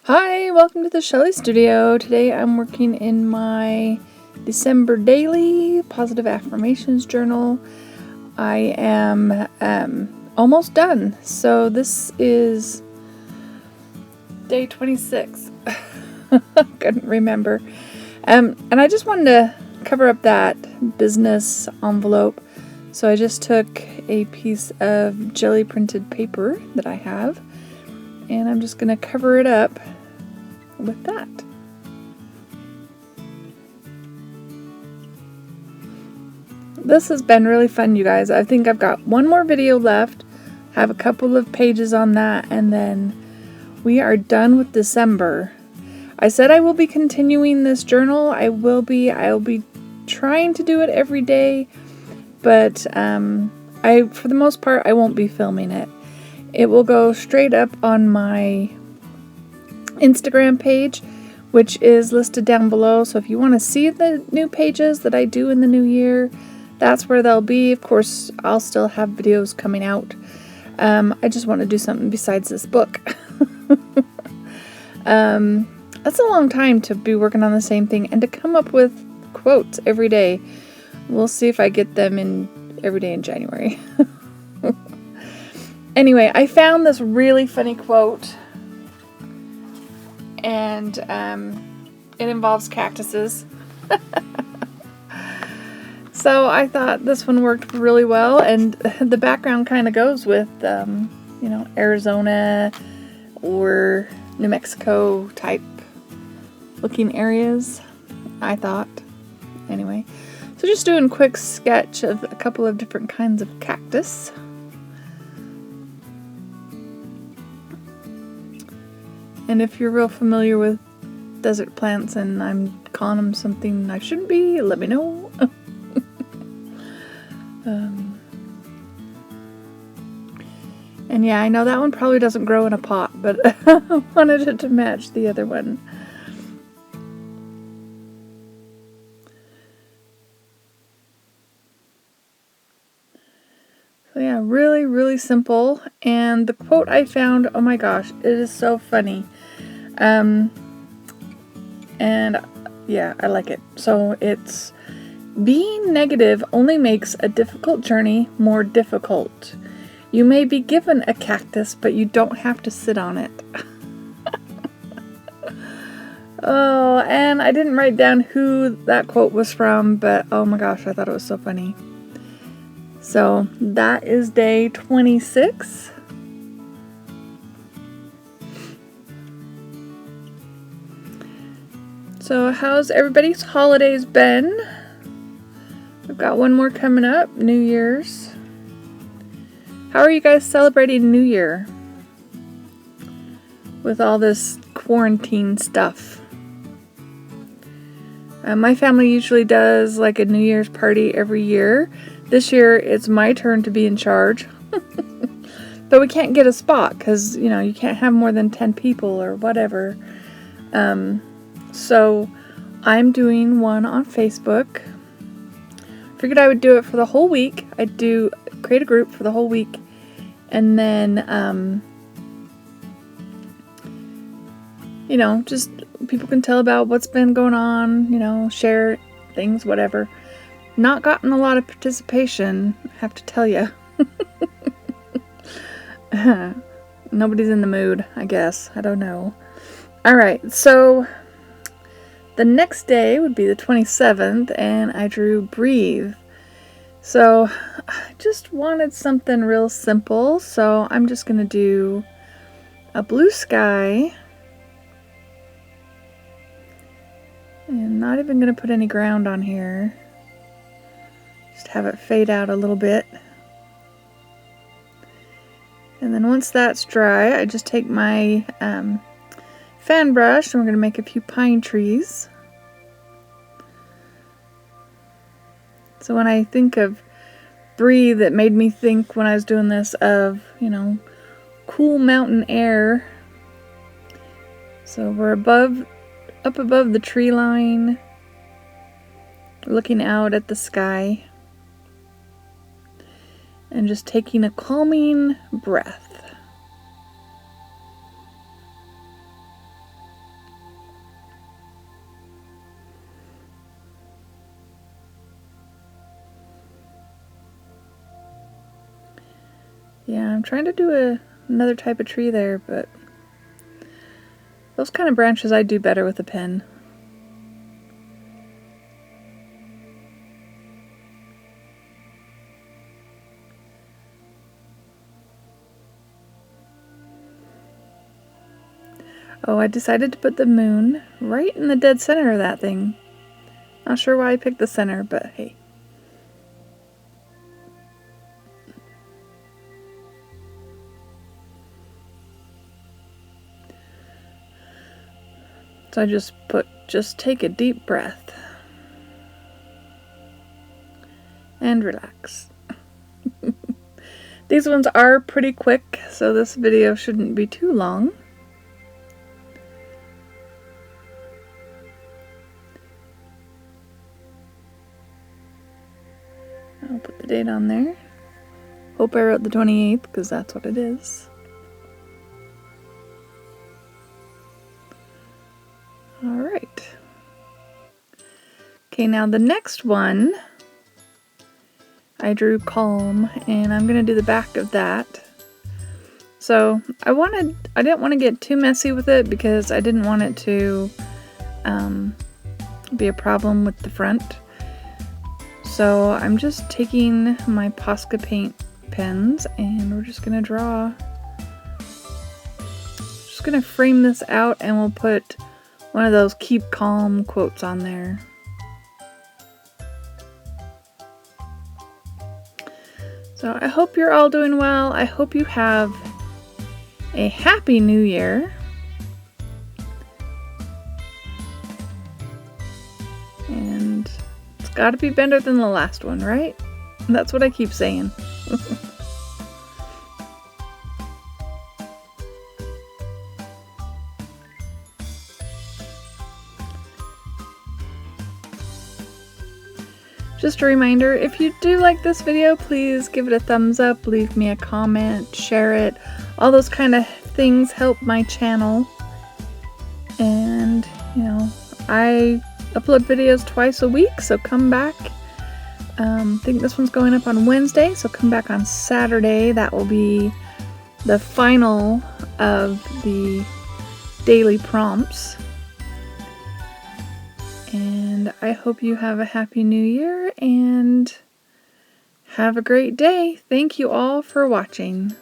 Hi, welcome to the Shelley Studio. Today I'm working in my December daily positive affirmations journal. I am almost done. So this is day 26. Couldn't remember. And I just wanted to cover up that business envelope. So I just took a piece of jelly printed paper that I have, and I'm just going to cover it up with that. This has been really fun, you guys. I think I've got one more video left, have a couple of pages on that, and then we are done with December. I said I will be continuing this journal. I'll be trying to do it every day, but for the most part, I won't be filming it. It will go straight up on my Instagram page, which is listed down below. So if you want to see the new pages that I do in the new year, that's where they'll be. Of course, I'll still have videos coming out. I just want to do something besides this book. That's a long time to be working on the same thing and to come up with quotes every day. We'll see if I get them in every day in January. Anyway, I found this really funny quote, and it involves cactuses. So I thought this one worked really well, and the background kind of goes with, Arizona or New Mexico type looking areas, I thought. Anyway, so just doing a quick sketch of a couple of different kinds of cactus. And if you're real familiar with desert plants and I'm calling them something I shouldn't be, let me know. And yeah, I know that one probably doesn't grow in a pot, but I wanted it to match the other one. So yeah, really, really simple. And the quote I found, oh my gosh, it is so funny. And yeah, I like it. So it's, being negative only makes a difficult journey more difficult. You may be given a cactus, but you don't have to sit on it. Oh, and I didn't write down who that quote was from, but oh my gosh, I thought it was so funny. So that is day 26. So how's everybody's holidays been? We've got one more coming up, New Year's. How are you guys celebrating New Year with all this quarantine stuff? My family usually does like a New Year's party every year. This year it's my turn to be in charge. But we can't get a spot because, you can't have more than 10 people or whatever. So I'm doing one on Facebook. Figured I would do it for the whole week. I'd create a group for the whole week, and then just people can tell about what's been going on, share things, whatever. Not gotten a lot of participation, I have to tell you. Nobody's in the mood, I guess. I don't know. Alright, so the next day would be the 27th, and I drew breathe. So I just wanted something real simple, so I'm just going to do a blue sky. And not even going to put any ground on here. Just have it fade out a little bit. And then once that's dry, I just take my fan brush, and we're going to make a few pine trees. So when I think of breathe, it made me think when I was doing this of, cool mountain air. So we're up above the tree line, looking out at the sky, and just taking a calming breath. Yeah, I'm trying to do another type of tree there, but those kind of branches I do better with a pen. Oh, I decided to put the moon right in the dead center of that thing. Not sure why I picked the center, but hey. So I just take a deep breath. And relax. These ones are pretty quick, so this video shouldn't be too long. I'll put the date on there. Hope I wrote the 28th, because that's what it is. Alright. Okay, now the next one, I drew calm, and I'm going to do the back of that. So I didn't want to get too messy with it because I didn't want it to be a problem with the front. So I'm just taking my Posca paint pens and we're just going to draw. Just going to frame this out and we'll put one of those keep calm quotes on there. So I hope you're all doing well. I hope you have a happy new year. And it's got to be better than the last one, right? That's what I keep saying. Just a reminder, if you do like this video, please give it a thumbs up, leave me a comment, share it. All those kind of things help my channel. And, you know, I upload videos twice a week, so come back. I think this one's going up on Wednesday, so come back on Saturday. That will be the final of the daily prompts. And I hope you have a happy new year and have a great day. Thank you all for watching.